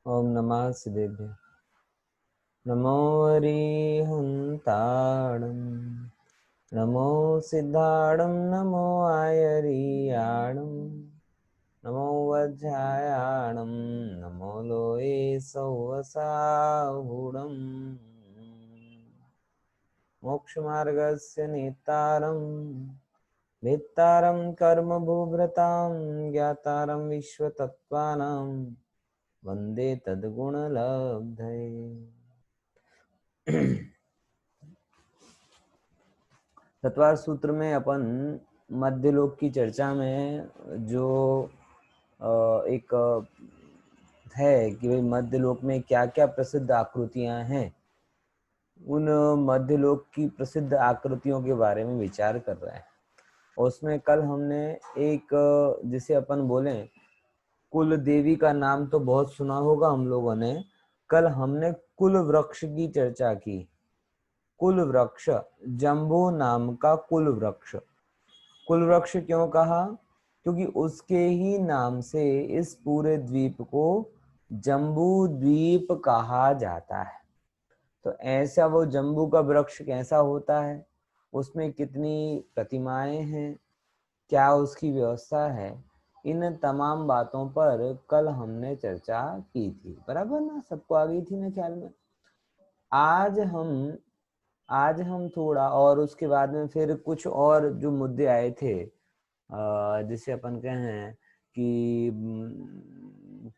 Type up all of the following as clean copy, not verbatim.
ओम नमः सिद्धेभ्य। नमो अरिहन्ताणं नमो सिद्धाणं नमो आयरियाणं नमो वज्रायाणं नमो लोये सौवसाहुणं मोक्षमार्गस्य नेतारं वेत्तारं कर्मभूभृतां ज्ञातारं विश्वतत्त्वानां वंदे तद्गुणलब्धये। तत्वार सूत्र में अपन मध्यलोक की चर्चा में जो एक है कि भाई मध्यलोक में क्या क्या प्रसिद्ध आकृतियां हैं, उन मध्यलोक की प्रसिद्ध आकृतियों के बारे में विचार कर रहे हैं। और उसमें कल हमने एक, जिसे अपन बोले कुल देवी का नाम तो बहुत सुना होगा हम लोगों ने। कल हमने कुल वृक्ष की चर्चा की। कुल वृक्ष, जम्बू नाम का कुल वृक्ष। कुल वृक्ष क्यों कहा? क्योंकि उसके ही नाम से इस पूरे द्वीप को जम्बू द्वीप कहा जाता है। तो ऐसा वो जम्बू का वृक्ष कैसा होता है, उसमें कितनी प्रतिमाएं हैं, क्या उसकी व्यवस्था है, इन तमाम बातों पर कल हमने चर्चा की थी। बराबर ना? सबको आ गई थी ना ख्याल में? आज हम थोड़ा, और उसके बाद में फिर कुछ और जो मुद्दे आए थे, जिसे अपन कहें कि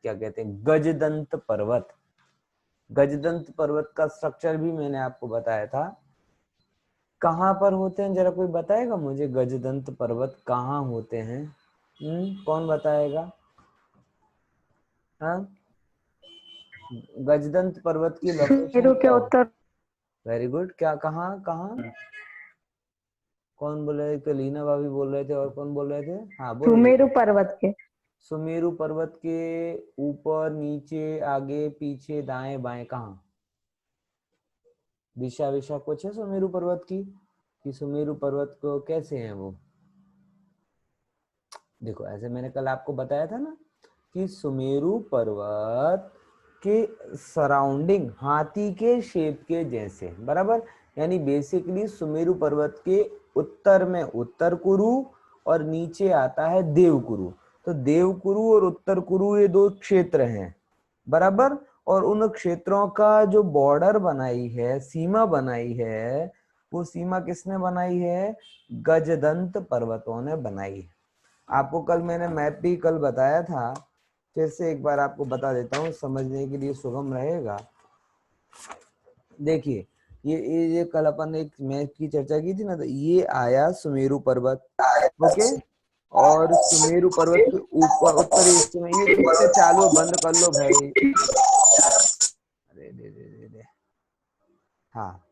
क्या कहते हैं, गजदंत पर्वत। गजदंत पर्वत का स्ट्रक्चर भी मैंने आपको बताया था। कहाँ पर होते हैं, जरा कोई बताएगा मुझे? गजदंत पर्वत कहाँ होते हैं? कौन बताएगा? हाँ, गजदंत पर्वत की लोकेशन सुमेरु के क्या हो? उत्तर। Very good. क्या, कहाँ कहाँ? कौन बोल रहे थे? लीना भाभी बोल रहे थे, और कौन बोल रहे थे? हाँ, बोलो सुमेरु लीना। पर्वत के। सुमेरु पर्वत के ऊपर, नीचे, आगे, पीछे, दाएं बाएं, कहाँ? दिशा विशा कुछ है सुमेरु पर्वत की? कि सुमेरु पर्वत को कैसे हैं वो? देखो, ऐसे मैंने कल आपको बताया था ना कि सुमेरु पर्वत के सराउंडिंग हाथी के शेप के जैसे, बराबर। यानी बेसिकली सुमेरु पर्वत के उत्तर में उत्तर कुरु और नीचे आता है देवकुरु। तो देवकुरु और उत्तर कुरु ये दो क्षेत्र हैं, बराबर। और उन क्षेत्रों का जो बॉर्डर बनाई है, सीमा बनाई है, वो सीमा किसने बनाई है? गजदंत पर्वतों ने बनाई है। आपको कल मैंने मैप भी कल बताया था, फिर से एक बार आपको बता देता हूँ, समझने के लिए सुगम रहेगा। देखिए, ये कल अपन एक मैप की चर्चा की थी ना, तो ये आया सुमेरु पर्वत, ओके। और सुमेरु पर्वत के ऊपर उत्तरी हिस्से में, ये कुत्ते चालू है, बंद कर लो भाई। अरे दे दे दे दे। हाँ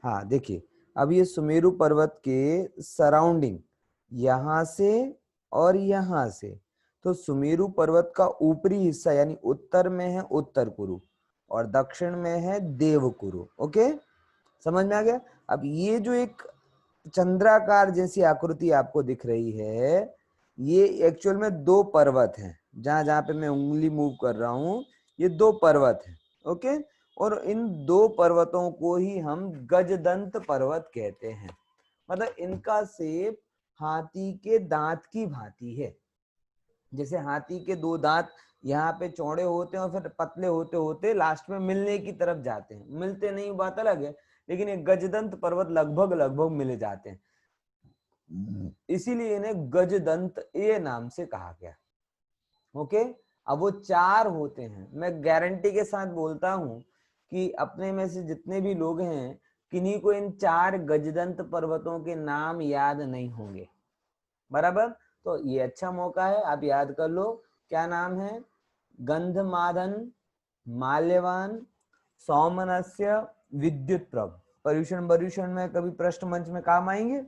हाँ, देखिए, अब ये सुमेरु पर्वत के सराउंडिंग यहाँ से और यहाँ से, तो सुमेरु पर्वत का ऊपरी हिस्सा यानी उत्तर में है उत्तर कुरु और दक्षिण में है देवकुरु। ओके, समझ में आ गया? अब ये जो एक चंद्राकार जैसी आकृति आपको दिख रही है, ये एक्चुअल में दो पर्वत हैं। जहां जहां पे मैं उंगली मूव कर रहा हूं, ये दो पर्वत हैं, ओके। और इन दो पर्वतों को ही हम गजदंत पर्वत कहते हैं। मतलब इनका शेप हाथी के दांत की भांति है। जैसे हाथी के दो दांत यहाँ पे चौड़े होते हैं और फिर पतले होते होते लास्ट में मिलने की तरफ जाते हैं। मिलते नहीं, बात अलग है, लेकिन ये गजदंत पर्वत लगभग लगभग मिले जाते हैं, इसीलिए इन्हें गजदंत ये नाम से कहा गया। ओके, अब वो चार होते हैं। मैं गारंटी के साथ बोलता हूं कि अपने में से जितने भी लोग हैं, किन्हीं को इन चार गजदंत पर्वतों के नाम याद नहीं होंगे, बराबर। तो ये अच्छा मौका है, आप याद कर लो। क्या नाम है? गंधमादन, माल्यवान, सौमनस्य, विद्युत प्रभ। पर्यूषण पर्यूषण में कभी प्रश्न मंच में काम आएंगे।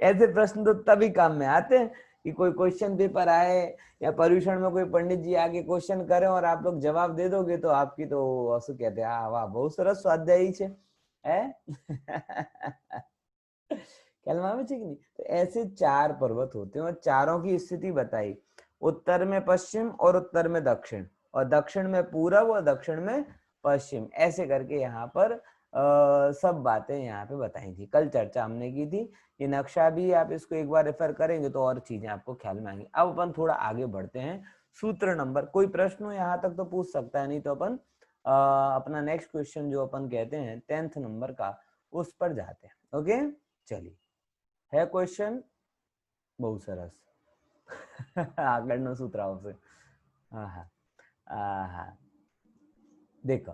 ऐसे प्रश्न तो तभी काम में आते हैं कि कोई क्वेश्चन पेपर आए या पर्यूषण में कोई पंडित जी आगे क्वेश्चन करें और आप लोग जवाब दे दोगे, तो आपकी तो શું कहते हैं, वाह बहुत સરસ સ્વાધ્યાયી છે है। ख्याल में आवे छे कि नहीं? तो ऐसे चार पर्वत होते हैं और चारों की स्थिति बताई। उत्तर में पश्चिम और उत्तर में दक्षिण, और दक्षिण में पूरब और दक्षिण में पश्चिम, ऐसे करके यहाँ पर सब बातें यहाँ पे बताई थी, कल चर्चा हमने की थी। ये नक्शा भी आप इसको एक बार रेफर करेंगे तो और चीजें आपको ख्याल में आएंगी। अब अपन थोड़ा आगे बढ़ते हैं, सूत्र नंबर, कोई प्रश्न हो यहाँ तक तो पूछ सकता है, नहीं तो अपन अपना नेक्स्ट क्वेश्चन जो अपन कहते हैं 10th नंबर का, उस पर जाते हैं। ओके, चलिए, है क्वेश्चन बहुत सरस આગળનું सूत्र આવશે। देखो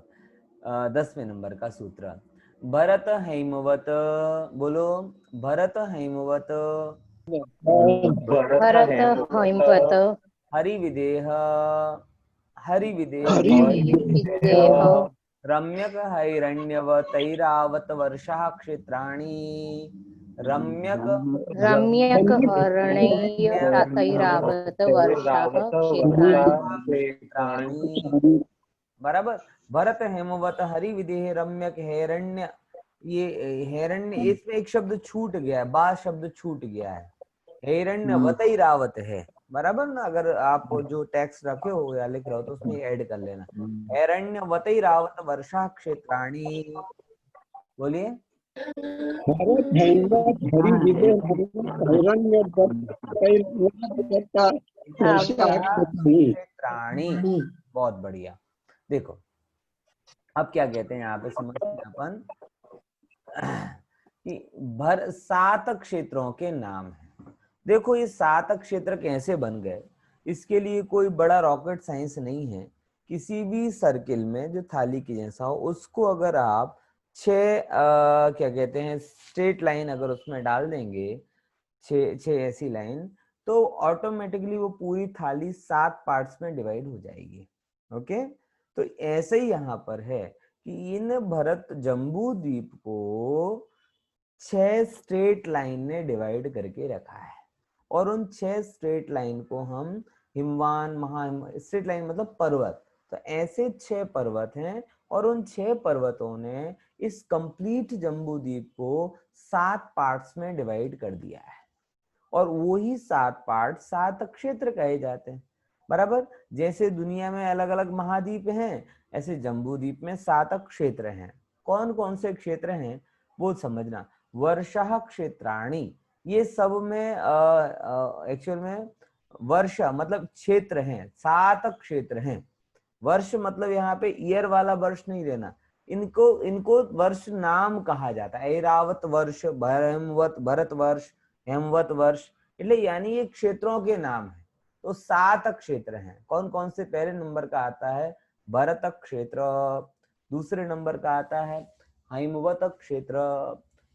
10वें नंबर का सूत्र, भरत हेमवत, बोलो भरत हेमवत, भरत हेमवत, हरिविदेह, हरिविदेह, हरिविदेह, रम्यक हैरण्यवतैरावत वर्षः क्षेत्राणि, रम्यक रम्यक हरणैरावत वर्षः क्षेत्राणि। बराबर। भरत हेमवत हरिविदेह रम्यक हिरण्य, ये हिरण्य, इसमें एक शब्द छूट गया है, बा शब्द छूट गया है, हिरण्य वतैरावत है, बराबर ना। अगर आप जो टेक्स्ट रखे हो या लिख रहे हो तो उसमें ऐड कर लेना, हिरण्य वतैरावत वर्षा क्षेत्राणि। बोलिए, क्षेत्राणि, बहुत बढ़िया। देखो अब क्या कहते हैं यहाँ पे, समझते हैं अपन कि 7 क्षेत्रों के नाम है। देखो ये 7 क्षेत्र कैसे बन गए, इसके लिए कोई बड़ा रॉकेट साइंस नहीं है। किसी भी सर्किल में जो थाली के जैसा हो, उसको अगर आप 6 क्या कहते हैं स्ट्रेट लाइन अगर उसमें डाल देंगे, 6 ऐसी लाइन, तो ऑटोमेटिकली वो पूरी थाली 7 पार्ट्स में डिवाइड हो जाएगी। ओके, तो ऐसे ही यहाँ पर है कि इन भरत जम्बू द्वीप को 6 स्ट्रेट लाइन ने डिवाइड करके रखा है, और उन 6 स्ट्रेट लाइन को हम हिमवान, स्ट्रेट लाइन मतलब पर्वत, तो ऐसे 6 पर्वत हैं, और उन 6 पर्वतों ने इस कंप्लीट जम्बू द्वीप को 7 पार्ट्स में डिवाइड कर दिया है, और वही 7 पार्ट 7 क्षेत्र कहे जाते हैं, बराबर। जैसे दुनिया में अलग अलग महाद्वीप हैं, ऐसे जम्बू द्वीप में 7 क्षेत्र हैं। कौन कौन से क्षेत्र हैं वो समझना। वर्षा क्षेत्राणि, ये सब में एक्चुअल में वर्ष मतलब क्षेत्र हैं, 7 क्षेत्र हैं। वर्ष मतलब यहाँ पे ईयर वाला वर्ष नहीं लेना, इनको वर्ष नाम कहा जाता है। ऐरावत वर्ष, भरत वर्ष, हेमवत वर्ष, એટલે यानी ये क्षेत्रों के नाम है। तो 7 क्षेत्र हैं। कौन कौन से? पहले नंबर का आता है भरत क्षेत्र, दूसरे नंबर का आता है हेमवत क्षेत्र,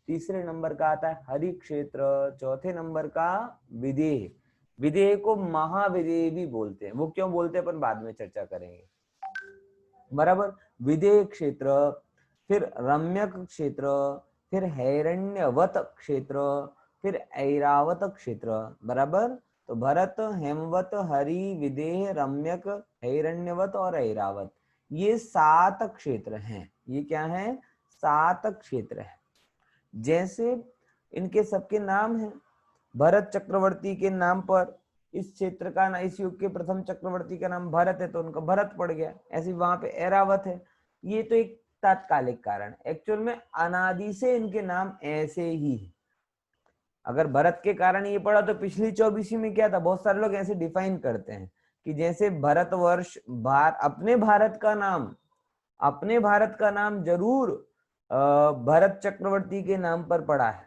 तीसरे नंबर का आता है हरि क्षेत्र, चौथे नंबर का विदेह। विदेह को महाविदेह भी बोलते हैं, वो क्यों बोलते हैं अपन बाद में चर्चा करेंगे, बराबर। विदेह क्षेत्र, फिर रम्यक क्षेत्र, फिर हिरण्यवत क्षेत्र, फिर ऐरावत क्षेत्र, बराबर। तो भरत, हेमवत, हरि, विदेह, रम्यक, हिरण्यवत और ऐरावत, ये 7 क्षेत्र हैं। ये क्या है? 7 क्षेत्र है। जैसे इनके सबके नाम हैं, भरत चक्रवर्ती के नाम पर इस क्षेत्र का ना, इस युग के प्रथम चक्रवर्ती का नाम भरत है तो उनका भरत पड़ गया। ऐसे वहां पे ऐरावत है। ये तो एक तात्कालिक कारण, एक्चुअल में अनादि से इनके नाम ऐसे ही है। अगर भरत के कारण ये पड़ा तो पिछली 24वीं में क्या था, बहुत सारे लोग ऐसे डिफाइन करते हैं कि जैसे भारत वर्ष, अपने भारत का नाम जरूर भरत चक्रवर्ती के नाम पर पड़ा है।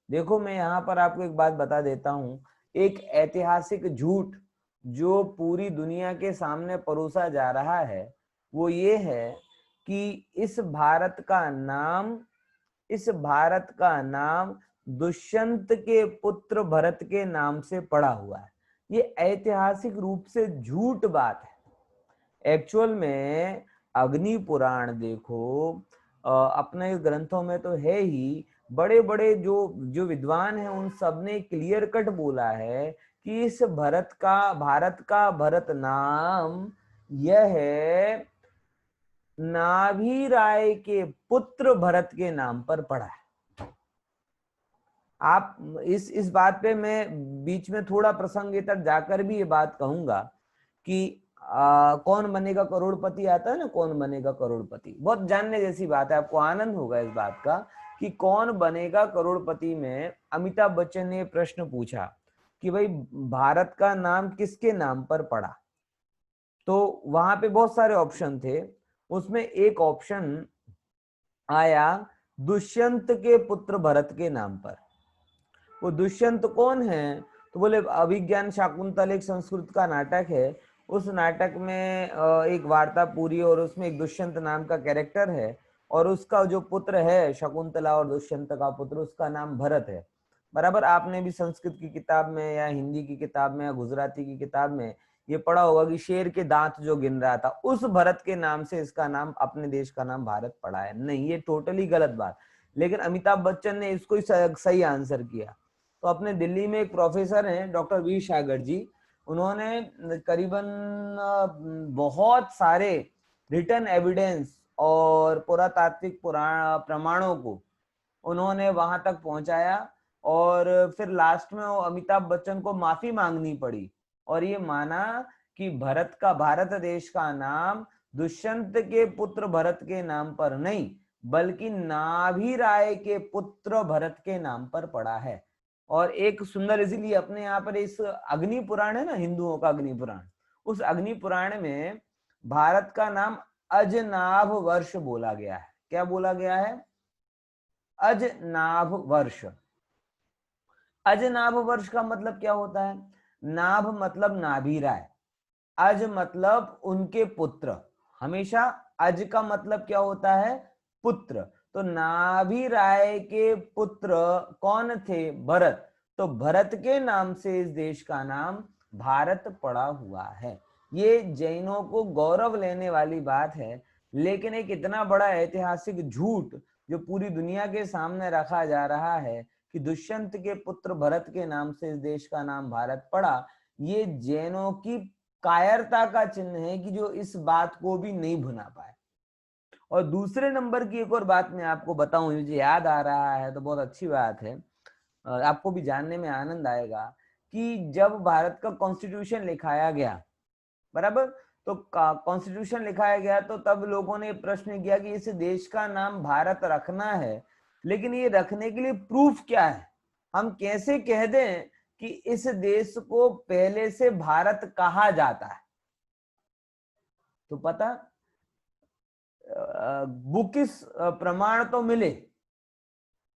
देखो मैं यहाँ पर आपको एक बात बता देता हूँ, एक ऐतिहासिक झूठ जो पूरी दुनिया के सामने परोसा जा रहा है वो ये है कि इस भारत का नाम दुष्यंत के पुत्र भरत के नाम से पड़ा हुआ है। ये ऐतिहासिक रूप से झूठ बात है। एक्चुअल में अग्नि पुराण देखो, अपने ग्रंथों में तो है ही, बड़े बड़े जो विद्वान हैं उन सब ने क्लियर कट बोला है कि इस भारत का भरत नाम यह है नाभि राय के पुत्र भरत के नाम पर पड़ा है। आप इस बात पे मैं बीच में थोड़ा प्रसंग तक जाकर भी ये बात कहूंगा कि कौन बनेगा करोड़पति आता है ना, कौन बनेगा करोड़पति, बहुत जानने जैसी बात है, आपको आनंद होगा इस बात का कि कौन बनेगा करोड़पति में अमिताभ बच्चन ने प्रश्न पूछा कि भाई भारत का नाम किसके नाम पर पड़ा। तो वहां पे बहुत सारे ऑप्शन थे, उसमें एक ऑप्शन आया दुष्यंत के पुत्र भरत के नाम पर। वो दुष्यंत कौन है, तो बोले अभिज्ञान शाकुंतल एक संस्कृत का नाटक है, उस नाटक में एक वार्ता पूरी और उसमें एक दुष्यंत नाम का कैरेक्टर है और उसका जो पुत्र है शकुंतला और दुष्यंत का पुत्र, उसका नाम भरत है। बराबर, आपने भी संस्कृत की किताब में या हिंदी की किताब में या गुजराती की किताब में ये पढ़ा होगा कि शेर के दांत जो गिन रहा था, उस भरत के नाम से इसका नाम, अपने देश का नाम भारत पड़ा है। नहीं, ये टोटली गलत बात, लेकिन अमिताभ बच्चन ने इसको ही सही आंसर किया। तो अपने दिल्ली में एक प्रोफेसर हैं डॉक्टर वी सागर जी, उन्होंने करीबन बहुत सारे रिटर्न एविडेंस और पुरातात्विक प्रमाणों को उन्होंने वहां तक पहुंचाया और फिर लास्ट में वो अमिताभ बच्चन को माफी मांगनी पड़ी और ये माना कि भारत देश का नाम दुष्यंत के पुत्र भरत के नाम पर नहीं बल्कि नाभि राय के पुत्र भरत के नाम पर पड़ा है। और एक सुंदर, इसीलिए अपने यहाँ पर इस अग्नि पुराण है ना, हिंदुओं का अग्नि पुराण, उस अग्नि पुराण में भारत का नाम अजनाभ वर्ष बोला गया है। क्या बोला गया है? अजनाभ वर्ष। अजनाभ वर्ष का मतलब क्या होता है? नाभ मतलब नाभि राय, अज मतलब उनके पुत्र। हमेशा अज का मतलब क्या होता है? पुत्र। तो नाभि राय के पुत्र कौन थे? भरत। तो भरत के नाम से इस देश का नाम भारत पड़ा हुआ है। ये जैनों को गौरव लेने वाली बात है, लेकिन एक इतना बड़ा ऐतिहासिक झूठ जो पूरी दुनिया के सामने रखा जा रहा है कि दुष्यंत के पुत्र भरत के नाम से इस देश का नाम भारत पड़ा, ये जैनों की कायरता का चिन्ह है कि जो इस बात को भी नहीं भुना पाए। और दूसरे नंबर की एक और बात मैं आपको बताऊं, मुझे याद आ रहा है तो बहुत अच्छी बात है, आपको भी जानने में आनंद आएगा कि जब भारत का कॉन्स्टिट्यूशन लिखाया गया, बराबर, तो कॉन्स्टिट्यूशन लिखाया गया तो तब लोगों ने प्रश्न किया कि इस देश का नाम भारत रखना है, लेकिन ये रखने के लिए प्रूफ क्या है? हम कैसे कह दें कि इस देश को पहले से भारत कहा जाता है? तो पता, बुक इस प्रमाण तो मिले,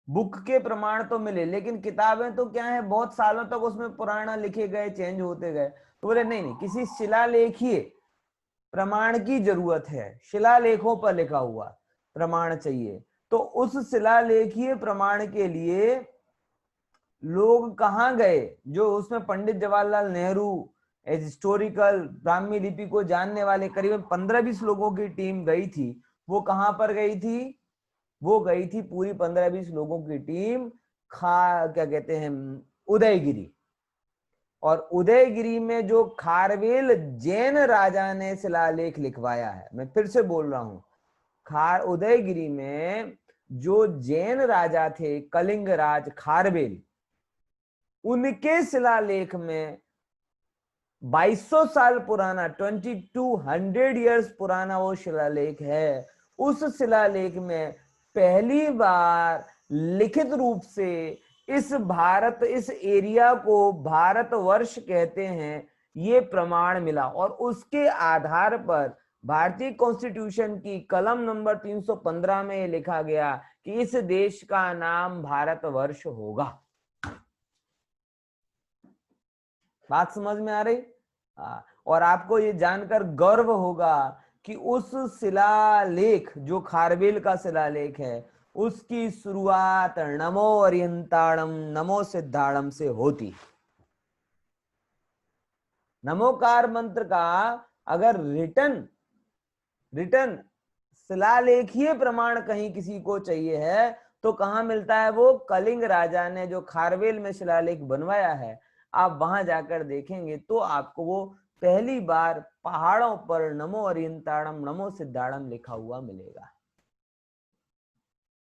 बुक के प्रमाण तो मिले, लेकिन किताबें तो क्या है, बहुत सालों तक उसमें पुराना लिखे गए, चेंज होते गए। तो बोले नहीं नहीं, किसी शिलालेखीय प्रमाण की जरूरत है, शिलालेखों पर लिखा हुआ प्रमाण चाहिए। तो उस शिलालेखीय प्रमाण के लिए लोग कहाँ गए? जो उसमें पंडित जवाहरलाल नेहरू, हिस्टोरिकल ब्राह्मी लिपि को जानने वाले करीबन 15-20 लोगों की टीम गई थी। वो कहां पर गई थी? वो गई थी पूरी 15-20 लोगों की टीम क्या कहते हैं, उदयगिरी। और उदयगिरी में जो खारवेल जैन राजा ने शिलालेख लिखवाया है, मैं फिर से बोल रहा हूं, उदयगिरी में जो जैन राजा थे कलिंग राज खारवेल, उनके शिलालेख में 2200 साल पुराना, 2200 ईयर्स पुराना वो शिलालेख है। उस शिलालेख में पहली बार लिखित रूप से इस एरिया को भारतवर्ष कहते हैं, ये प्रमाण मिला। और उसके आधार पर भारतीय कॉन्स्टिट्यूशन की कलम नंबर 315 में लिखा गया कि इस देश का नाम भारतवर्ष होगा। बात समझ में आ रही? और आपको ये जानकर गर्व होगा कि उस शिलालेख, जो खारवेल का शिलालेख है, उसकी शुरुआत नमो अरिहंताणम नमो सिद्धाणम से होती। नमोकार मंत्र का अगर रिटर्न शिलालेखीय प्रमाण कहीं किसी को चाहिए है तो कहां मिलता है? वो कलिंग राजा ने जो खारवेल में शिलालेख बनवाया है, आप वहां जाकर देखेंगे तो आपको वो पहली बार पहाड़ों पर नमो अरिहंताणम नमो सिद्धाणम लिखा हुआ मिलेगा।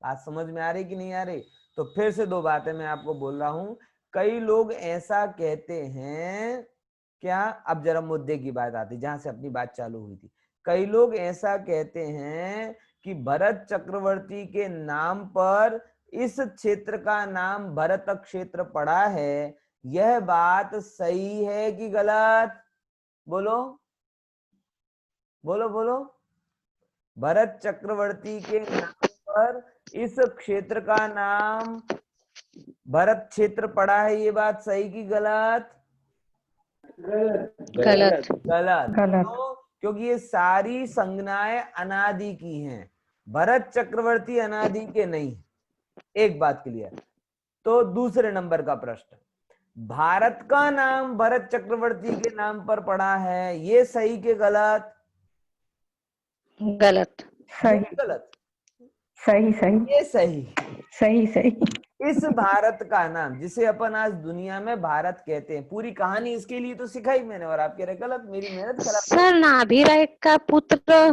बात समझ में आ रही कि नहीं आ रही? तो फिर से दो बातें मैं आपको बोल रहा हूं। कई लोग ऐसा कहते हैं, क्या, अब जरा मुद्दे की बात आती जहां से अपनी बात चालू हुई थी। कई लोग ऐसा कहते हैं कि भरत चक्रवर्ती के नाम पर इस क्षेत्र का नाम भरत क्षेत्र पड़ा है। यह बात सही है कि गलत? बोलो बोलो बोलो। भरत चक्रवर्ती के नाम पर इस क्षेत्र का नाम भरत क्षेत्र पड़ा है, ये बात सही की गलत? गलत। गलत। गलत। तो क्योंकि ये सारी संज्ञाएं अनादि की हैं, भरत चक्रवर्ती अनादि के नहीं। एक बात क्लियर। तो दूसरे नंबर का प्रश्न, भारत का नाम भरत चक्रवर्ती के नाम पर पड़ा है, ये सही के गलत? गलत। सही गलत। सही सही ये सही। सही सही। इस भारत का नाम जिसे अपन आज दुनिया में भारत कहते हैं, पूरी कहानी इसके लिए तो सिखाई मैंने, और आप कह रहे गलत, मेरी मेहनत खराब। सर नाभिराय का पुत्र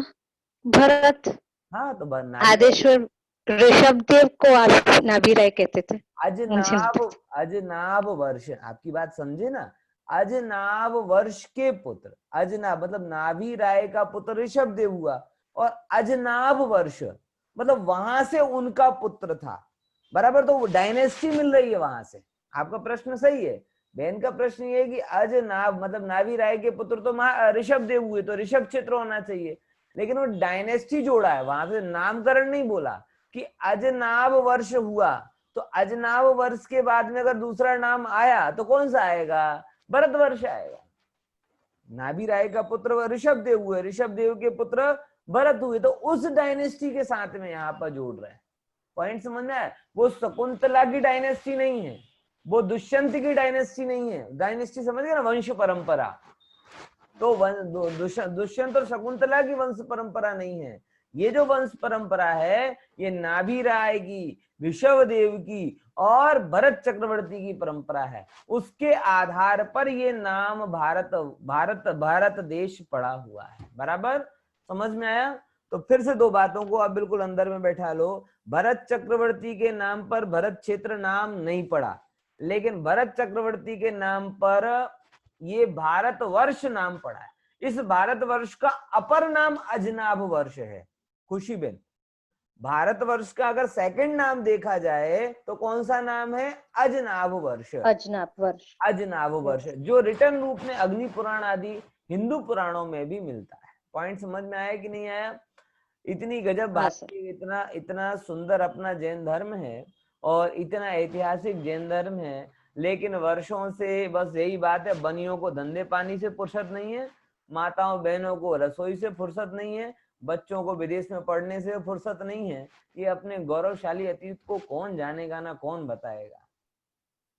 भरत, हाँ तो आदेश्वर ऋषभदेव को नाभिराय कहते थे। अजनाभ वर्ष, आपकी बात समझे ना, अजनाभ वर्ष के पुत्र, अजनाभ मतलब नाभि राय का पुत्र ऋषभदेव हुआ, और अजनाभ वर्ष मतलब वहां से उनका पुत्र था, बराबर। तो डायनेस्टी मिल रही है वहां से। आपका प्रश्न सही है। बहन का प्रश्न ये है कि अजनाभ मतलब नाभि राय के पुत्र तो ऋषभदेव हुए, तो ऋषभ क्षेत्र होना चाहिए, लेकिन वो डायनेस्टी जोड़ा है, वहां से नामकरण नहीं बोला कि अजनाभ वर्ष हुआ। तो अजनाभ वर्ष के बाद में अगर दूसरा नाम आया तो कौन सा आएगा? भरत वर्ष आएगा। नाभि राय का पुत्र ऋषभदेव हुए, ऋषभदेव के पुत्र भरत हुए, तो उस डायनेस्टी के साथ में यहाँ पर जोड़ रहे हैं। पॉइंट समझ में आया? वो शकुंतला की डायनेस्टी नहीं है, वो दुष्यंत की डायनेस्टी नहीं है। डायनेस्टी समझ गए ना, वंश परंपरा। तो दुष्यंत और शकुंतला की वंश परंपरा नहीं है। ये जो वंश परंपरा है ये नाभि राय की, ऋषभदेव की और भरत चक्रवर्ती की परंपरा है। उसके आधार पर ये नाम भारत भारत भारत देश पड़ा हुआ है। बराबर समझ में आया? तो फिर से दो बातों को आप बिल्कुल अंदर में बैठा लो। भरत चक्रवर्ती के नाम पर भरत क्षेत्र नाम नहीं पड़ा, लेकिन भरत चक्रवर्ती के नाम पर ये भारत वर्ष नाम पड़ा है। इस भारत वर्ष का अपर नाम अजनाभ वर्ष है। खुशीबेन, भारत वर्ष का अगर सेकंड नाम देखा जाए तो कौन सा नाम है? अजनाभ वर्ष। अजनाभ वर्ष। अजनाभ वर्ष, जो रिटर्न रूप में अग्नि पुराण आदि हिंदू पुराणों में भी मिलता है। पॉइंट समझ में आया कि नहीं आया? इतनी गजब बात, इतना इतना सुंदर अपना जैन धर्म है और इतना ऐतिहासिक जैन धर्म है, लेकिन वर्षों से बस यही बात है, बनियों को धंधे पानी से फुर्सत नहीं है, माताओं बहनों को रसोई से फुर्सत नहीं है, बच्चों को विदेश में पढ़ने से फुर्सत नहीं है। ये अपने गौरवशाली अतीत को कौन जानेगा ना कौन बताएगा।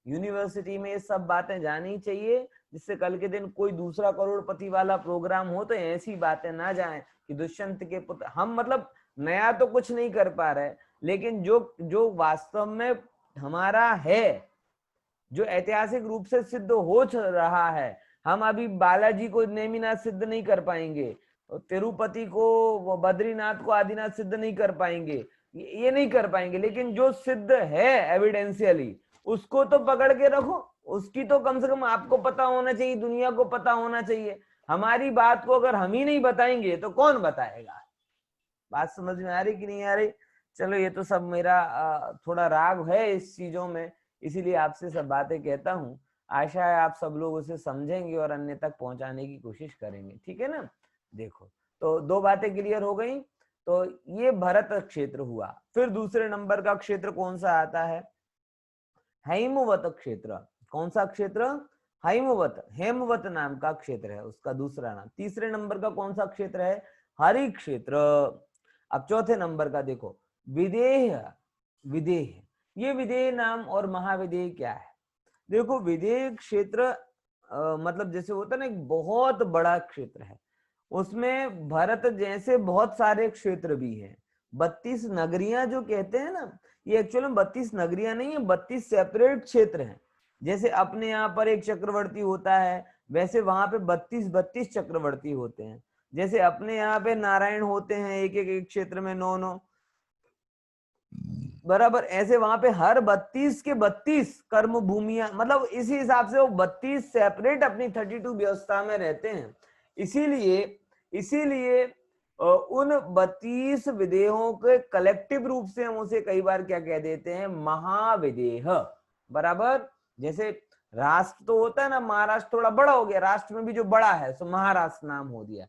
यूनिवर्सिटी में ये सब बातें जानी चाहिए, जिससे कल के दिन कोई दूसरा करोड़पति वाला प्रोग्राम हो तो ऐसी बातें ना जाएं कि दुष्यंत के पुत्र। हम मतलब नया तो कुछ नहीं कर पा रहे, लेकिन जो जो वास्तव में हमारा है, जो ऐतिहासिक रूप से सिद्ध हो रहा है, हम अभी बालाजी को नेमिनाथ सिद्ध नहीं कर पाएंगे, तिरुपति को, बद्रीनाथ को आदिनाथ सिद्ध नहीं कर पाएंगे, ये नहीं कर पाएंगे, लेकिन जो सिद्ध है एविडेंशियली उसको तो पकड़ के रखो। उसकी तो कम से कम आपको पता होना चाहिए, दुनिया को पता होना चाहिए। हमारी बात को अगर हम ही नहीं बताएंगे तो कौन बताएगा? बात समझ में आ रही कि नहीं आ रही? चलो, ये तो सब मेरा थोड़ा राग है इस चीजों में, इसीलिए आपसे सब बातें कहता हूँ। आशा है आप सब लोग उसे समझेंगे और अन्य तक पहुंचाने की कोशिश करेंगे। ठीक है ना? देखो, तो दो बातें क्लियर हो गई। तो ये भरत क्षेत्र हुआ। फिर दूसरे नंबर का क्षेत्र कौन सा आता है? हैमवत क्षेत्र। कौन सा क्षेत्र? हैमवत, हेमवत नाम का क्षेत्र है उसका दूसरा नाम। तीसरे नंबर का कौन सा क्षेत्र है? हरि क्षेत्र। अब चौथे नंबर का देखो, विदेह। विदेह, ये विदेह नाम और महाविदेह क्या है? देखो, विदेह क्षेत्र मतलब जैसे होता है ना, एक बहुत बड़ा क्षेत्र है, उसमें भरत जैसे बहुत सारे क्षेत्र भी हैं। 32 नगरियां जो कहते हैं ना, ये एक्चुअली में 32 नगरियां नहीं है, 32 सेपरेट क्षेत्र हैं। जैसे अपने यहाँ पर एक चक्रवर्ती होता है, वैसे वहां पे 32 चक्रवर्ती होते हैं। जैसे अपने यहाँ पे नारायण होते हैं एक एक क्षेत्र में 9-9, बराबर। ऐसे वहां पे हर 32 के 32 कर्म भूमियां, मतलब इसी हिसाब से वो 32 सेपरेट अपनी 32 व्यवस्था में रहते हैं। इसीलिए इसीलिए उन 32 विदेहों के कलेक्टिव रूप से हम उसे कई बार क्या कह देते हैं, महाविदेह। बराबर। जैसे राष्ट्र तो होता है ना, महाराष्ट्र थोड़ा बड़ा हो गया, राष्ट्र में भी जो बड़ा है सो महाराष्ट्र नाम हो दिया।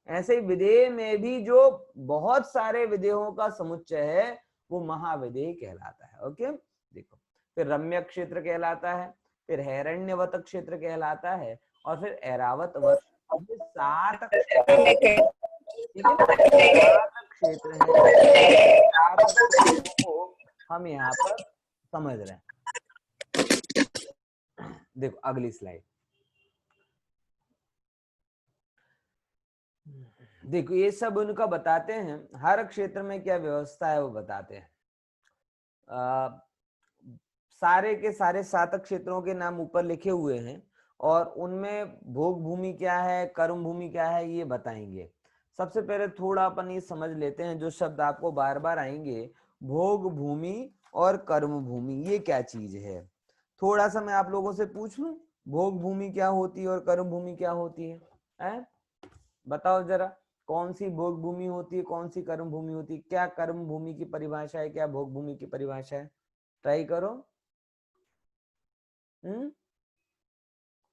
ऐसे ही विदेह में भी जो बहुत सारे विदेहों का समुच्चय है वो महाविदेह कहलाता है। ओके, देखो, फिर रम्य क्षेत्र कहलाता है, फिर हैरण्यवत क्षेत्र कहलाता है, और फिर ऐरावत वत। ये 7 ठीक है ना, 7 क्षेत्र है। 7 क्षेत्रों को हम यहाँ पर समझ रहे हैं। देखो अगली स्लाइड। देखो ये सब उनका बताते हैं, हर क्षेत्र में क्या व्यवस्था है वो बताते हैं। सारे के सारे 7 क्षेत्रों के नाम ऊपर लिखे हुए हैं, और उनमें भोग भूमि क्या है, कर्म भूमि क्या है, ये बताएंगे। सबसे पहले थोड़ा अपन ये समझ लेते हैं, जो शब्द आपको बार बार आएंगे, भोग भूमि और कर्म भूमि, ये क्या चीज है। थोड़ा सा मैं आप लोगों से पूछ लूं, भोग भूमि क्या होती है और कर्म भूमि क्या होती है? बताओ जरा, कौन सी भोग भूमि होती है, कौन सी कर्म भूमि होती है, क्या कर्म भूमि की परिभाषा है, क्या भोग भूमि की परिभाषा है? ट्राई करो।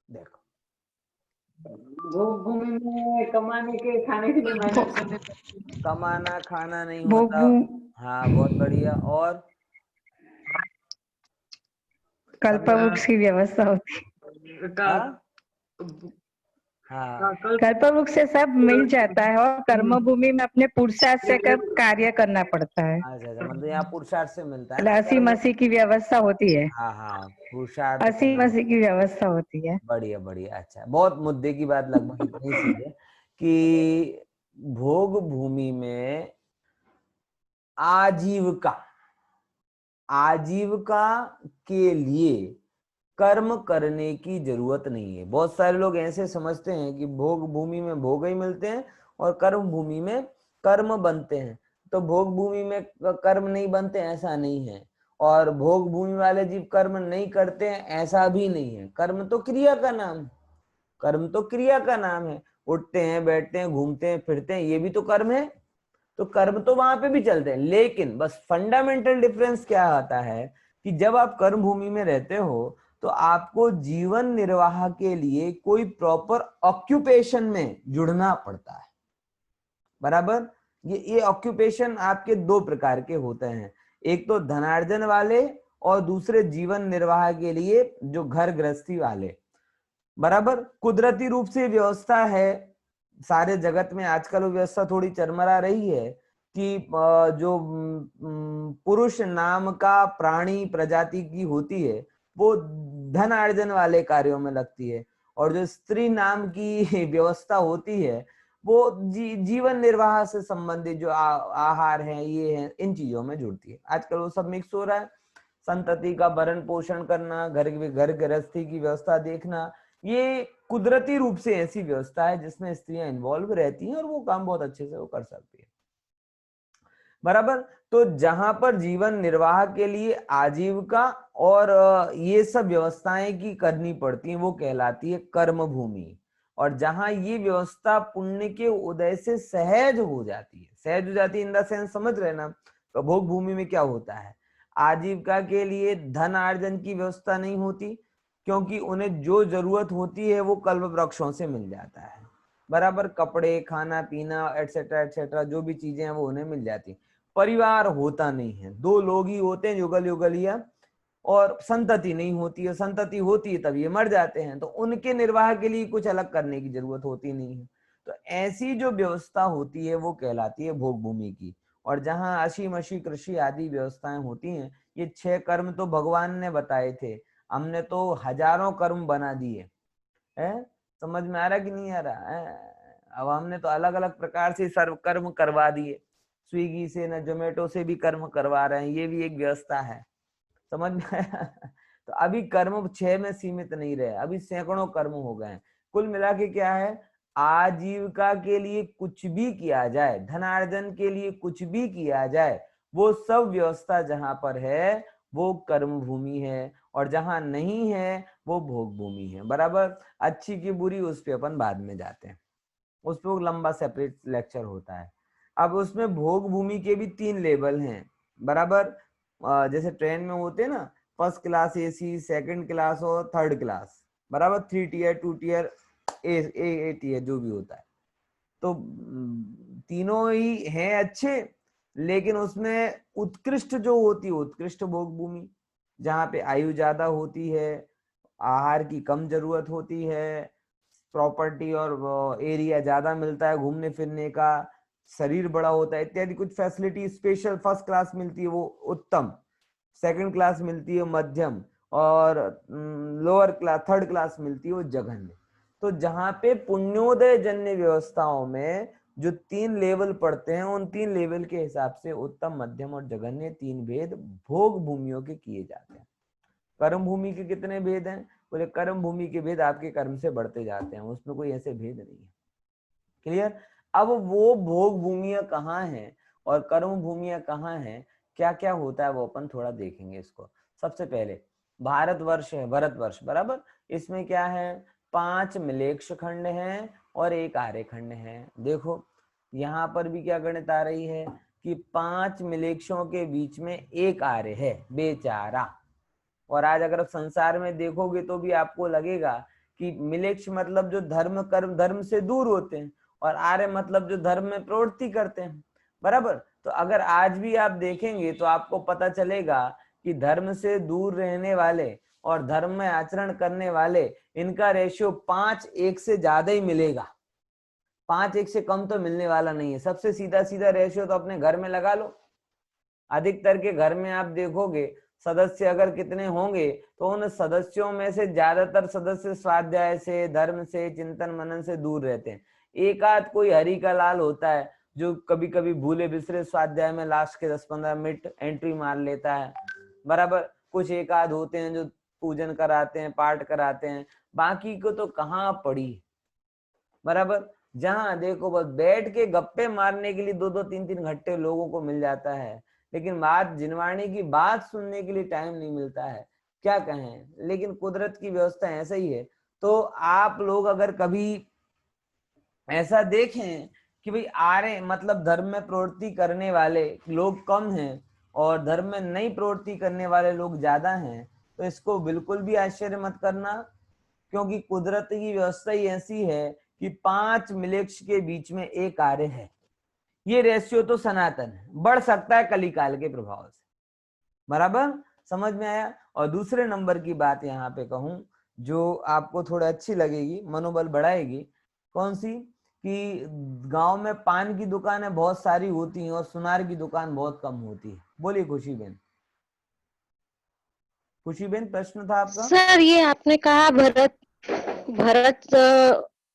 देखो, भोग भूमि में कमाने के खाने के लिए मेहनत करने पड़ती है। कमाना खाना नहीं भोग होता। हाँ बहुत बढ़िया। और कल्पवृक्ष की व्यवस्था होती हाँ हाँ कल्पवृक्ष से सब मिल जाता है, और कर्म भूमि में अपने पुरुषार्थ से कार्य करना पड़ता है। अच्छा, मतलब यहाँ पुरुषार्थ से मिलता है मतलब ना अस्सी कर्म। मसी की व्यवस्था होती है, हाँ हाँ, पुरुषार्थ 80 करना। मसी की व्यवस्था होती है। बढ़िया बढ़िया। अच्छा, बहुत मुद्दे की बात लगभग इतनी सी है कि भोग भूमि में आजीविका आजीविका के लिए कर्म करने की जरूरत नहीं है। बहुत सारे लोग ऐसे समझते हैं कि भोग भूमि में भोग ही मिलते हैं और कर्म भूमि में कर्म बनते हैं, तो भोग भूमि में कर्म नहीं बनते, ऐसा नहीं है। और भोग भूमि वाले जीव कर्म नहीं करते हैं, ऐसा भी नहीं है। कर्म तो क्रिया का नाम है, कर्म तो क्रिया का नाम है। उठते हैं, बैठते हैं, घूमते हैं, फिरते हैं, ये भी तो कर्म है। तो कर्म तो वहां पे भी चलते हैं, लेकिन बस फंडामेंटल डिफरेंस क्या आता है कि जब आप कर्म भूमि में रहते हो तो आपको जीवन निर्वाह के लिए कोई प्रॉपर ऑक्यूपेशन में जुड़ना पड़ता है। बराबर। ये ऑक्यूपेशन आपके 2 प्रकार के होते हैं, एक तो धनार्जन वाले और दूसरे जीवन निर्वाह के लिए जो घर गृहस्थी वाले। बराबर। कुदरती रूप से व्यवस्था है सारे जगत में। आजकल वो व्यवस्था थोड़ी चरमरा रही है कि जो पुरुष नाम का प्राणी प्रजाति की होती है वो धन अर्जन वाले कार्यों में लगती है, और जो स्त्री नाम की व्यवस्था होती है वो जीवन निर्वाह से संबंधित जो आहार है, ये है, इन चीजों में जुड़ती है। आजकल वो सब मिक्स हो रहा है। संतति का भरण पोषण करना, घर गृहस्थी की व्यवस्था देखना, ये कुदरती रूप से ऐसी व्यवस्था है जिसमें स्त्रियां इन्वॉल्व रहती हैं और वो काम बहुत अच्छे से वो कर सकती है। बराबर। तो जहां पर जीवन निर्वाह के लिए आजीविका और ये सब व्यवस्थाएं की करनी पड़ती हैं वो कहलाती है कर्म भूमि। और जहां ये व्यवस्था पुण्य के उदय से सहज हो जाती है, सहज हो जाती है इन द सेंस, समझ रहे ना। तो भोग भूमि में क्या होता है, आजीविका के लिए धन आर्जन की व्यवस्था नहीं होती, क्योंकि उन्हें जो जरूरत होती है वो कल्प वृक्षों से मिल जाता है। बराबर। कपड़े, खाना पीना, एटसेट्रा एटसेट्रा, जो भी चीजें हैं वो उन्हें मिल जाती है। परिवार होता नहीं है, 2 लोग ही होते हैं, युगल युगलिया, और संतति नहीं होती है। संतति होती है तब ये मर जाते हैं, तो उनके निर्वाह के लिए कुछ अलग करने की जरूरत होती नहीं है। तो ऐसी जो व्यवस्था होती है वो कहलाती है भोग भूमि की। और जहां अशी मशी कृषि आदि व्यवस्थाएं होती हैं, ये 6 कर्म तो भगवान ने बताए थे, हमने तो हजारों कर्म बना दिए है। समझ में आ रहा कि नहीं आ रहा है? अब हमने तो अलग अलग प्रकार से सर्व कर्म करवा दिए, स्विगी से न जोमेटो से भी कर्म करवा रहे हैं, ये भी एक व्यवस्था है। समझ में आया? तो अभी कर्म 6 में सीमित नहीं रहे, अभी सैकड़ों कर्म हो गए हैं। कुल मिला के क्या है, आजीविका के लिए कुछ भी किया जाए, धनार्जन के लिए कुछ भी किया जाए, वो सब व्यवस्था जहां पर है वो कर्म भूमि है, और जहां नहीं है वो भोग भूमि है। बराबर। अच्छी की बुरी उस पे अपन बाद में जाते हैं, उस पे वो लंबा सेपरेट लेक्चर होता है। अब उसमें भोग भूमि के भी 3 लेवल हैं। बराबर। जैसे ट्रेन में होते हैं ना, first class AC, second class और थर्ड क्लास। बराबर। 3 टियर, 2 टियर, ए टियर जो भी होता है। तो तीनों ही हैं अच्छे, लेकिन उसमें उत्कृष्ट जो होती है, उत्कृष्ट भोग भूमि, जहाँ पे आयु ज्यादा होती है, आहार की कम जरूरत होती है, प्रॉपर्टी और एरिया ज्यादा मिलता है घूमने फिरने का, शरीर बड़ा होता है इत्यादि कुछ फैसिलिटी स्पेशल फर्स्ट क्लास मिलती है वो उत्तम, सेकंड क्लास मिलती है मध्यम, और लोअर क्लास थर्ड क्लास मिलती है वो जघन्य। तो जहां पे पुण्योदय जन्य व्यवस्थाओं में जो 3 लेवल पड़ते हैं, उन 3 लेवल के हिसाब से उत्तम, मध्यम और जघन्य 3 भेद भोग भूमियों के किए जाते हैं। कर्म भूमि के कितने भेद हैं? बोले कर्म भूमि के भेद आपके कर्म से बढ़ते जाते हैं, उसमें कोई ऐसे भेद नहीं है। क्लियर? अब वो भोग भूमियां कहाँ हैं और कर्म भूमियां कहाँ हैं, क्या क्या होता है वो अपन थोड़ा देखेंगे इसको। सबसे पहले भारतवर्ष है, भरतवर्ष। बराबर। इसमें क्या है? 5 मिलेक्ष खंड हैं और 1 आर्य खंड है। देखो यहाँ पर भी क्या गणित आ रही है कि 5 मिलेक्षों के बीच में 1 आर्य है, बेचारा। और आज अगर आप संसार में देखोगे तो भी आपको लगेगा कि मिलेक्ष मतलब जो धर्म कर्म धर्म से दूर होते हैं, और आर्य मतलब जो धर्म में प्रवृत्ति करते हैं। बराबर। तो अगर आज भी आप देखेंगे तो आपको पता चलेगा कि धर्म से दूर रहने वाले और धर्म में आचरण करने वाले, इनका रेशियो 5:1 से ज्यादा ही मिलेगा। 5:1 से कम तो मिलने वाला नहीं है। सबसे सीधा सीधा रेशियो तो अपने घर में लगा लो। अधिकतर के घर में आप देखोगे सदस्य अगर कितने होंगे तो उन सदस्यों में से ज्यादातर सदस्य स्वाध्याय से, धर्म से, चिंतन मनन से दूर रहते हैं। एक आध कोई हरि का लाल होता है जो कभी कभी भूले बिसरे स्वाध्याय में लास्ट के 10-15 मिनट एंट्री मार लेता है। बराबर। कुछ एक आध होते हैं जो पूजन कराते हैं, पाठ कराते हैं, बाकी को तो कहाँ पड़ी। बराबर। जहां देखो बस बैठ के गप्पे मारने के लिए 2-2, 3-3 घंटे लोगों को मिल जाता है, लेकिन बात जिनवाणी की बात सुनने के लिए टाइम नहीं मिलता है। क्या कहें, लेकिन कुदरत की व्यवस्था ऐसा ही है। तो आप लोग अगर कभी ऐसा देखें कि भाई आर्य मतलब धर्म में प्रवृत्ति करने वाले लोग कम हैं और धर्म में नई प्रवृत्ति करने वाले लोग ज्यादा हैं, तो इसको बिल्कुल भी आश्चर्य मत करना, क्योंकि कुदरत की व्यवस्था ही ऐसी है कि 5 मिलेक्ष के बीच में 1 आर्य है। ये रेशियो तो सनातन है, बढ़ सकता है कलिकाल के प्रभाव से। बराबर। समझ में आया? और दूसरे नंबर की बात यहाँ पे कहूं जो आपको थोड़ा अच्छी लगेगी, मनोबल बढ़ाएगी, कौन सी? कि गांव में पान की दुकानें बहुत सारी होती हैं और सुनार की दुकान बहुत कम होती है। बोलिए खुशी बेन। खुशी बेन, प्रश्न था आपका? सर ये आपने कहा भरत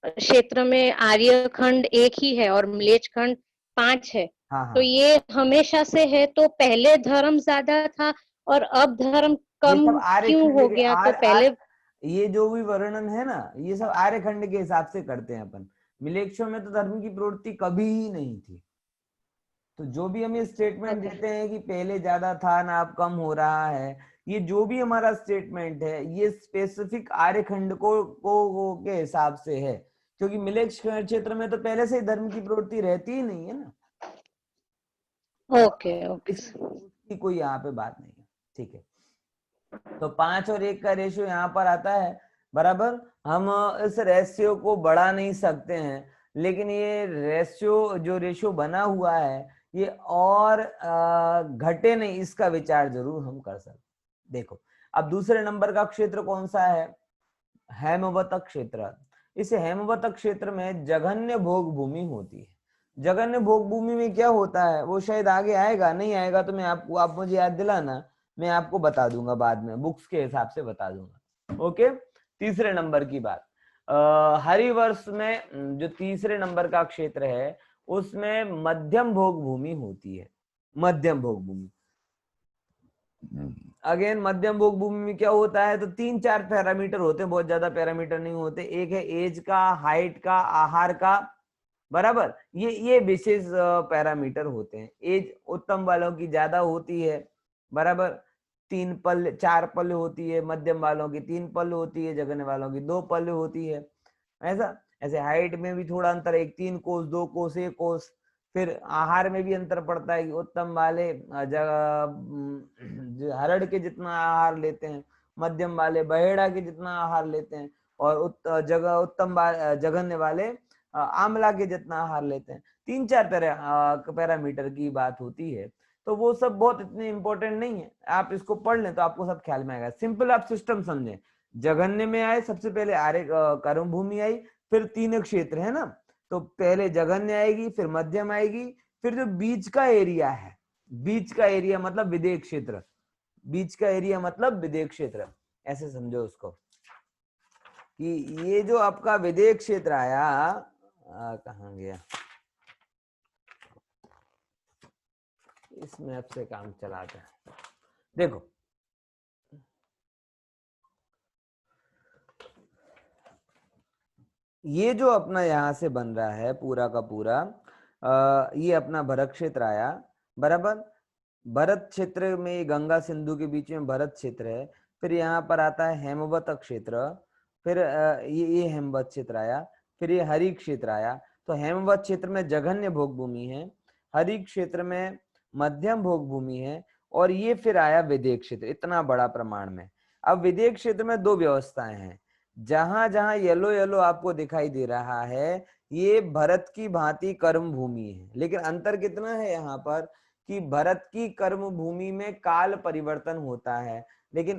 क्षेत्र में आर्य खंड 1 ही है और म्लेच्छ खंड 5 है। हाँ तो हाँ, ये हमेशा से है, तो पहले धर्म ज्यादा था और अब धर्म ये कम सब आर्य क्यों खंड हो के गया? तो पहले ये जो भी वर्णन है ना, ये सब आर्य खंड के हिसाब से करते हैं अपन। मिलेक्षों में तो धर्म की प्रवृत्ति कभी ही नहीं थी। तो जो भी हम ये स्टेटमेंट देते हैं कि पहले ज्यादा था ना अब कम हो रहा है, ये जो भी हमारा स्टेटमेंट है ये स्पेसिफिक आर्य खंड को के हिसाब से है, क्योंकि मिलेक्ष क्षेत्र में तो पहले से ही धर्म की प्रवृत्ति रहती ही नहीं है ना। ओके ओके उसकी कोई यहाँ पे बात नहीं है। ठीक है। तो 5 और 1 का रेशियो यहाँ पर आता है। बराबर। हम इस रेशियो को बढ़ा नहीं सकते हैं, लेकिन ये रेशियो जो रेशियो बना हुआ है ये और घटे नहीं, इसका विचार जरूर हम कर सकते। देखो अब दूसरे नंबर का क्षेत्र कौन सा है? हेमवत क्षेत्र। इस हेमवत क्षेत्र में जघन्य भोग भूमि होती है। जघन्य भोग भूमि में क्या होता है वो शायद आगे आएगा, नहीं आएगा तो मैं आपको, आप मुझे याद दिलाना, मैं आपको बता दूंगा बाद में, बुक्स के हिसाब से बता दूंगा। ओके। तीसरे नंबर की बात, हरिवर्ष में जो तीसरे नंबर का क्षेत्र है उसमें मध्यम भोग भूमि होती है। मध्यम भोग भूमि, अगेन मध्यम भोग भूमि में क्या होता है? तो 3-4 पैरामीटर होते हैं, बहुत ज्यादा पैरामीटर नहीं होते। एक है एज का, हाइट का, आहार का, बराबर। ये विशेष पैरामीटर होते हैं। एज उत्तम वालों की ज्यादा होती है, बराबर, 3 पल्ले 4 पल्ले होती है, मध्यम वालों की 3 पल्ले होती है, जघन्य वालों की 2 पल्ले होती है। ऐसा ऐसे हाइट में भी थोड़ा अंतर, एक 3 कोस, 2 कोस, 1 कोस। फिर आहार में भी अंतर पड़ता है कि उत्तम वाले हरड़ के जितना आहार लेते हैं, मध्यम वाले बहेड़ा के जितना आहार लेते हैं, और उत्तम जघन्य वाले आंवला के जितना आहार लेते हैं। 3-4 पैरामीटर की बात होती है। तो वो सब बहुत इतने इंपॉर्टेंट नहीं है, आप इसको पढ़ लें तो आपको सब ख्याल में आएगा। सिंपल आप सिस्टम समझें। जघन्य में आए, सबसे पहले आर्य कर्म भूमि आई, फिर 3 क्षेत्र है ना, तो पहले जघन्य आएगी, फिर मध्यम आएगी, फिर जो बीच का एरिया है, बीच का एरिया मतलब विदेय क्षेत्र, बीच का एरिया मतलब विदेय क्षेत्र, ऐसे समझो उसको कि ये जो आपका विदेय क्षेत्र आया, कहाँ गया, इसमें अब से काम चलाते हैं। देखो ये जो अपना यहां से बन रहा है पूरा का पूरा, ये अपना भरत क्षेत्र आया, बराबर। भरत क्षेत्र में गंगा सिंधु के बीच में भरत क्षेत्र है। फिर यहाँ पर आता है हेमवत क्षेत्र, फिर ये हेमवत क्षेत्र आया, फिर ये हरि क्षेत्र आया। तो हेमवत क्षेत्र में जघन्य भोग भूमि है, हरि क्षेत्र में मध्यम भोग भूमि है, और ये फिर आया विदेय क्षेत्र इतना बड़ा प्रमाण में। अब विदेय क्षेत्र में 2 व्यवस्थाएं हैं। जहां जहां येलो येलो आपको दिखाई दे रहा है, ये भरत की भांति कर्म भूमि है, लेकिन अंतर कितना है यहाँ पर कि भरत की कर्म भूमि में काल परिवर्तन होता है, लेकिन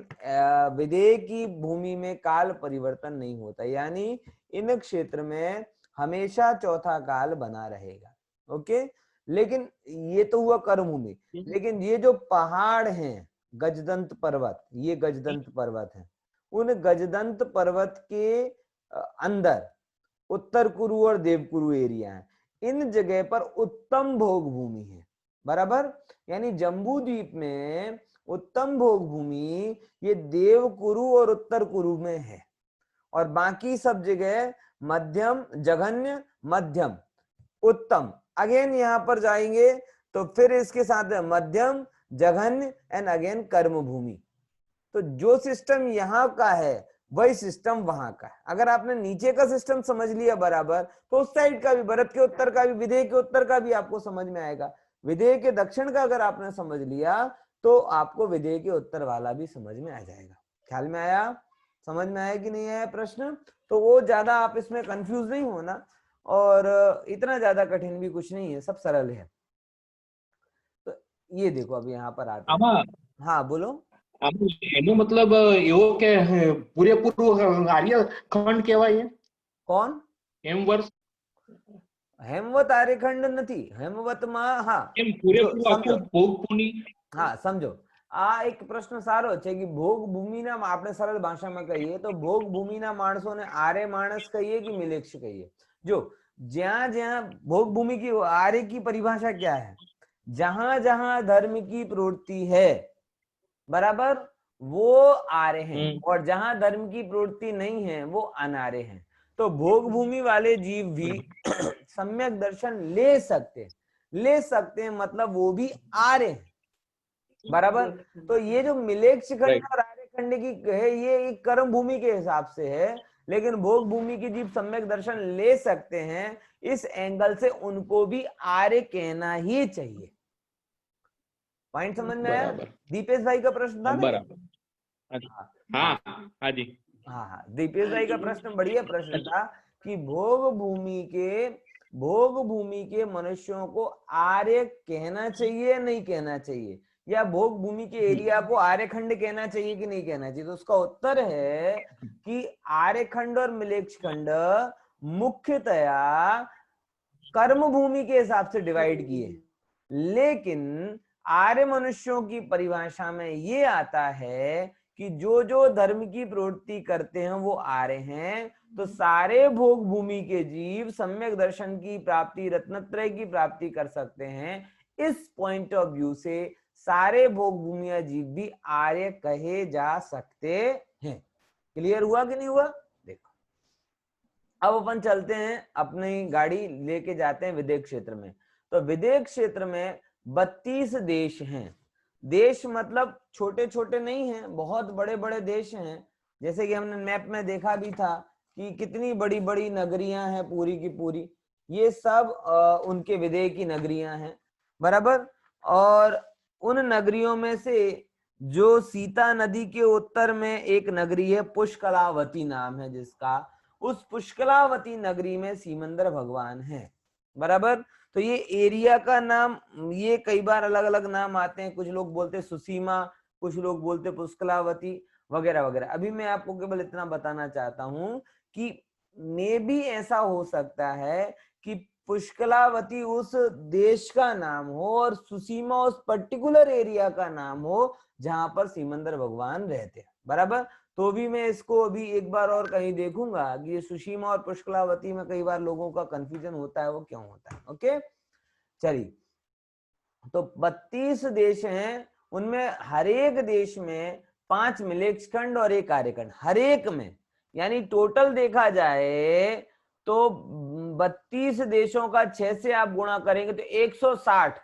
विदेय की भूमि में काल परिवर्तन नहीं होता। यानी इन क्षेत्र में हमेशा चौथा काल बना रहेगा। ओके, लेकिन ये तो हुआ कर्म भूमि, लेकिन ये जो पहाड़ हैं, गजदंत पर्वत, ये गजदंत पर्वत है, उन गजदंत पर्वत के अंदर उत्तर कुरु और देवकुरु एरिया है। इन जगह पर उत्तम भोग भूमि है, बराबर। यानी जम्बू द्वीप में उत्तम भोग भूमि ये देवकुरु और उत्तर कुरु में है, और बाकी सब जगह मध्यम, जघन्य, मध्यम, उत्तम। अगेन यहां पर जाएंगे तो फिर इसके साथ मध्यम, जघन्य एंड अगेन कर्म भूमि। तो जो सिस्टम यहाँ का है वही सिस्टम वहां का है। अगर आपने नीचे का सिस्टम समझ लिया बराबर, तो उस साइड का भी, भरत के उत्तर का भी, विदेय के उत्तर का भी आपको समझ में आएगा। विदेय के दक्षिण का अगर आपने समझ लिया तो आपको विदेय के उत्तर वाला भी समझ में आ जाएगा। ख्याल में आया? समझ में आया कि नहीं आया प्रश्न? तो वो ज्यादा आप इसमें कंफ्यूज नहीं होना, और इतना ज्यादा कठिन भी कुछ नहीं है, सब सरल है। तो ये देखो अब यहाँ पर आते हैं। हाँ बोलो। એનો મતલબ એવો કે પૂરેપૂરું આર્ય ખંડ કહેવાય है? कौन? हेमवर्ष? हेमवत आर्यखंड નથી, હેમવતમાં હા એમ પૂરેપૂરું આખું ભોગ ભૂમિ? હા સમજો, આ એક પ્રશ્ન સારો છે કે ભોગ ભૂમિના, આપણે સરળ ભાષામાં કહીએ તો ભોગ ભૂમિના માણસોને આર્ય માણસ કહીએ कि मिलेक्ष कहिए। जो ज्યાં ज्યાં भोग भूमि की आर्य की परिभाषा क्या है? जहां जहां धर्म की प्रवृत्ति है, बराबर, वो आर्य हैं, और जहां धर्म की प्रवृत्ति नहीं है वो अनार्य हैं। तो भोग भूमि वाले जीव भी सम्यक दर्शन ले सकते हैं, मतलब वो भी आर्य हैं, बराबर। तो ये जो मिलेक्ष खंड और आर्य खंड की है, ये एक कर्म भूमि के हिसाब से है, लेकिन भोग भूमि के जीव सम्यक दर्शन ले सकते हैं। इस एंगल से उनको भी आर्य कहना ही चाहिए। पॉइंट समझ में आया? दीपेश भाई का प्रश्न था। बराबर। हाँ हाँ जी, हाँ हाँ, दीपेश भाई का प्रश्न बढ़िया प्रश्न था कि भोग भूमि के मनुष्यों को आर्य कहना चाहिए नहीं कहना चाहिए, या भोग भूमि के एरिया को आर्यखंड कहना चाहिए कि नहीं कहना चाहिए। तो उसका उत्तर है कि आर्यखंड और मिलेक्ष खंड मुख्यतया कर्म भूमि के हिसाब से डिवाइड किए, लेकिन आर्य मनुष्यों की परिभाषा में ये आता है कि जो धर्म की प्रवृत्ति करते हैं वो आर्य हैं। तो सारे भोग भूमि के जीव सम्यक दर्शन की प्राप्ति, रत्नत्रय की प्राप्ति कर सकते हैं। इस पॉइंट ऑफ व्यू से सारे भोग भूमिया जीव भी आर्य कहे जा सकते हैं। क्लियर हुआ कि नहीं हुआ? देखो अब अपन चलते हैं, अपनी गाड़ी लेके जाते हैं विदेश क्षेत्र में। तो विदेश क्षेत्र में 32 देश हैं। देश मतलब छोटे छोटे नहीं हैं, बहुत बड़े बड़े देश हैं। जैसे कि हमने मैप में देखा भी था कि कितनी बड़ी बड़ी नगरियां हैं पूरी की पूरी, ये सब उनके विदेह की नगरियां हैं, बराबर। और उन नगरियों में से जो सीता नदी के उत्तर में एक नगरी है, पुष्कलावती नाम है जिसका, उस पुष्कलावती नगरी में सीमंदर भगवान है, बराबर। तो ये एरिया का नाम, ये कई बार अलग अलग नाम आते हैं, कुछ लोग बोलते सुसीमा, कुछ लोग बोलते पुष्कलावती वगैरह वगैरह। अभी मैं आपको केवल इतना बताना चाहता हूं कि मे भी ऐसा हो सकता है कि पुष्कलावती उस देश का नाम हो और सुसीमा उस पर्टिकुलर एरिया का नाम हो जहां पर सीमंदर भगवान रहते हैं, बराबर। तो भी मैं इसको अभी एक बार और कहीं देखूंगा कि ये सुसीमा और पुष्कलावती में कई बार लोगों का कंफ्यूजन होता है, वो क्यों होता है। ओके, चलिए। तो 32 देश हैं, उनमें हर एक देश में 5 मिलेक्षखंड और 1 आर्यखंड, हर एक में। यानी टोटल देखा जाए तो 32 देशों का 6 से आप गुणा करेंगे तो 160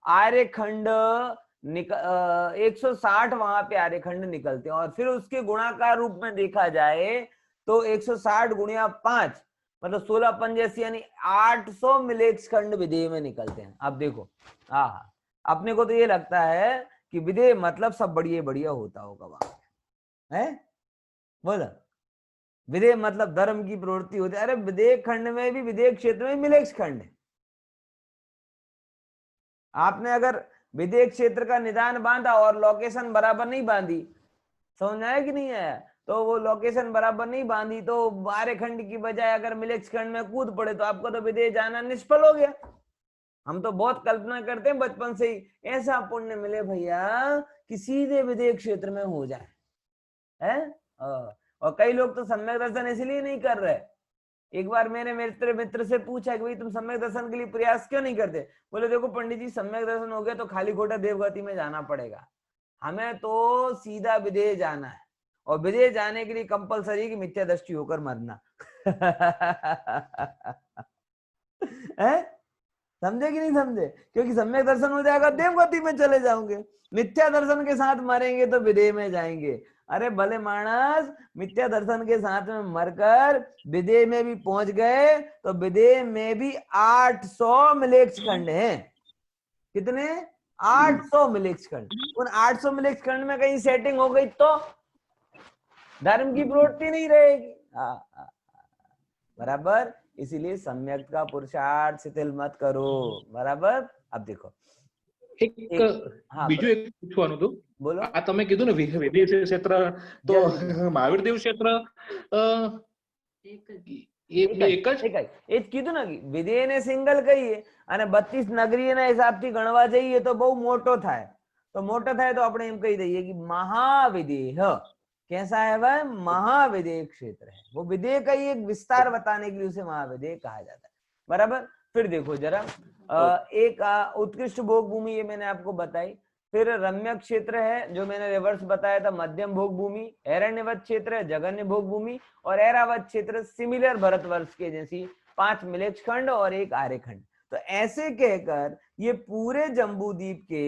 आर्यखंड 160 वहां पे आर्यखंड निकलते हैं। और फिर उसके गुणाकार रूप में देखा जाए तो 160 गुणिया 5 मतलब 16 पंजे यानी 800 मिलेक्षखंड विदेह में निकलते हैं। अब देखो, हाँ, अपने को तो ये लगता है कि विदेह मतलब सब बढ़िया बढ़िया होता होगा वहां है, बोला विदेह मतलब धर्म की प्रवृत्ति होती है। अरे विदेह खंड में भी, विदेह क्षेत्र में मिलेक्ष खंड है। आपने अगर विदेह क्षेत्र का निदान बांधा और लोकेशन बराबर नहीं बांधी, समझ आया कि नहीं आया, तो वो लोकेशन बराबर नहीं बांधी तो आर्यखंड की बजाय अगर मिलेक्ष खंड में कूद पड़े तो आपको तो विदेह जाना निष्फल हो गया। हम तो बहुत कल्पना करते हैं बचपन से ही, ऐसा पुण्य मिले भैया कि सीधे विदेह क्षेत्र में हो जाए, है। और कई लोग तो सम्यक दर्शन इसलिए नहीं कर रहे। एक बार मैंने मेरे मित्र से पूछा कि भाई तुम सम्यक दर्शन के लिए प्रयास क्यों नहीं करते? बोले देखो पंडित जी, सम्यक दर्शन हो गया तो खाली खोटा देवगति में जाना पड़ेगा, हमें तो सीधा विदेह जाना है, और विदेह जाने के लिए कंपलसरी कि मिथ्या दृष्टि होकर मरना। है, समझे कि नहीं समझे? क्योंकि सम्यक दर्शन हो जाएगा देवगति में चले जाओगे, मिथ्या दर्शन के साथ मरेंगे तो विदेह में जाएंगे। अरे भले मानस, मिथ्या दर्शन के साथ में मरकर विदेह में भी पहुंच गए तो विदेह में भी 800 मिलेक्ष खंड हैं। कितने? 800 मिलेक्ष खंड। उन 800 मिलेक्ष खंड में कहीं सेटिंग हो गई तो धर्म की प्रवृत्ति नहीं रहेगी। बराबर, इसीलिए सम्यक का पुरुषार्थ शिथिल मत करो, बराबर। अब देखो બીજું એક પૂછવાનું હતું, બોલો। આ તમે કીધું ને વિદેહ ક્ષેત્ર, તો મહાવીર દેવ ક્ષેત્ર એક જ કીધું ને કે વિદેહ ને સિંગલ કહીએ અને 32 નગરીના હિસાબથી ગણવા જઈએ તો બહુ મોટો થાય, તો મોટો થાય તો આપણે એમ કહી દઈએ कि महाविदेह कैसा है वह? महाविदेह क्षेत्र है। वो विदेह का ही एक विस्तार बताने के लिए उसे महाविदेह कहा जाता है, बराबर। फिर देखो जरा, एक उत्कृष्ट भोग भूमि, ये मैंने आपको बताई। फिर रम्य क्षेत्र है जो मैंने रिवर्स बताया था, मध्यम भोग भूमि। एरण्यवत क्षेत्र है, जघन्य भोग भूमि। और ऐरावत क्षेत्र सिमिलर भरतवर्ष के जैसी 5 मिलेक्ष खंड और 1 आर्यखंड। तो ऐसे कहकर ये पूरे जम्बूद्वीप के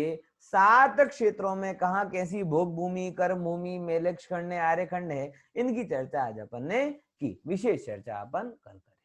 7 क्षेत्रों में कहा कैसी भोग भूमि, कर्म भूमि, मिलेक्ष खंड, आर्यखंड है, इनकी चर्चा आज अपन ने की। विशेष चर्चा अपन कल करेंगे।